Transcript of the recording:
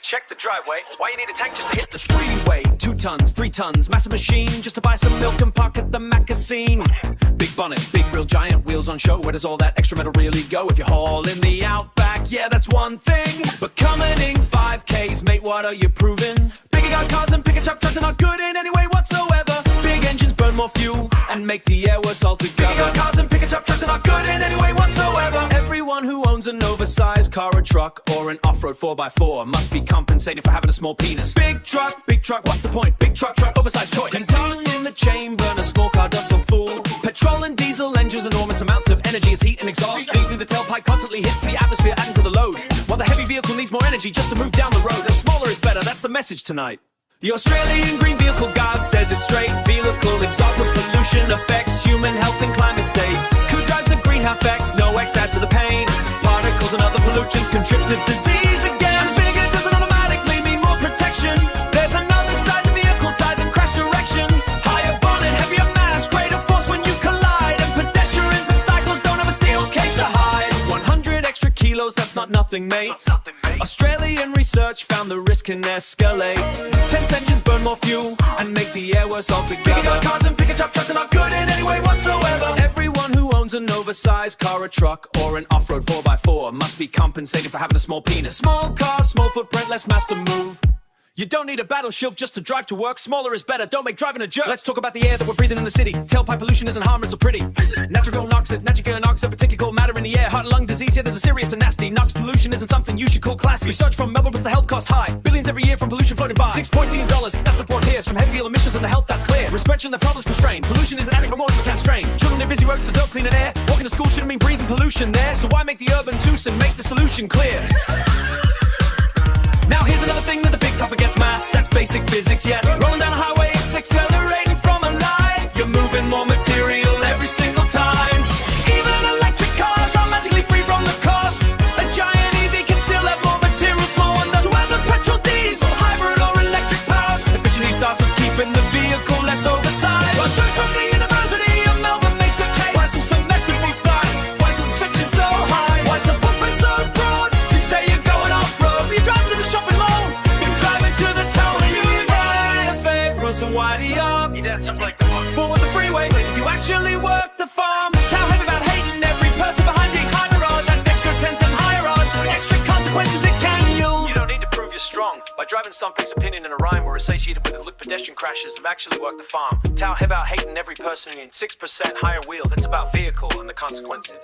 check the driveway. Why you need a tank just to hit the Freeway, 2 tons, 3 tons, massive machine just to buy some milk and park at the magazine. Big bonnet, big grill, giant wheels on show. Where does all that extra metal really go? If you're hauling the Outback, yeah, that's one thing. But coming in 5Ks, mate, what are you proving? Bigger got cars and pickup trucks are not good in any way whatsoever. Big engines burn more fuel and make the air worse altogether. Bigger got cars and pickup trucks are not good in any way whatsoever. Everyone who owns an oversized car or truck or an off-road 4x4 must be compensating for having a small penis. Big truck, what's the point? Big truck, oversized choice. And tongue in the chamber and a small car does so fool. Petrol and diesel engines, enormous amounts of energy as heat and exhaust. Feeding through the tailpipe constantly hits the atmosphere, adding to the load. While the heavy vehicle needs more energy just to move down the road. The smaller is better, that's the message tonight. The Australian Green Vehicle Guard says it's straight. Vehicle exhaust of pollution affects human health and climate state. Who drives the greenhouse effect? No X adds to the pain. Particles and other pollutants contribute to disease again. Bigger doesn't automatically mean more protection. There's another side to vehicle size and crash direction. Higher bonnet, heavier mass, greater force when you collide. And pedestrians and cyclists don't have a steel cage to hide. 100 extra kilos, that's not nothing, mate. Australian research found the risk can escalate. Tense engines burn more fuel and make the air worse altogether. Bigger got cars and pickup trucks are not good in any way whatsoever. Everyone who owns an oversized car or truck or an off-road 4x4 must be compensated for having a small penis. Small car, small footprint, less mass to move. You don't need a battle shield just to drive to work. Smaller is better, don't make driving a jerk. Let's talk about the air that we're breathing in the city. Tailpipe pollution isn't harmless or pretty. Nitrogen oxide, particulate matter in the air. Heart and lung disease, yeah, there's a serious and nasty. NOx pollution isn't something you should call classy. Research from Melbourne puts the health cost high. Billions every year from pollution floating by. $6 billion, that's the report here. From heavy fuel emissions and the health, that's clear. Restriction, the problem's constrained. Pollution isn't adding more to can't strain. Children in busy roads deserve cleaner air. Walking to school shouldn't mean breathing pollution there. So why make the urban twosome make the solution clear? Now here's another thing that the big car forgets mass. That's basic physics, yes. Rolling down a highway, it's accelerating from a line. You're moving more material every single time. Even electric cars are magically free from the cost. A giant EV can still have more material, small one does. So whether petrol, diesel, hybrid or electric powers, efficiency starts with keeping the vehicle less oversized. Research from the University of Melbourne makes a case. Why is this a messy start? Why is the suspension so high? Why is the footprint so broad? You say you're going off-road, but you drive to the shopping mall. You're driving to the town and you ride a favor, so why up? You did something like the one. Forward the freeway, you actually work the farm. Tell him about hating every person behind you. Higher rod, that's extra tense and higher odds. Extra consequences it can yield. You don't need to prove you're strong by driving Stomping's opinion in a rhyme or associated with it. Look, pedestrian crashes have actually worked the farm. Tell him about hating every person in 6% higher wheel. That's about vehicle and the consequences.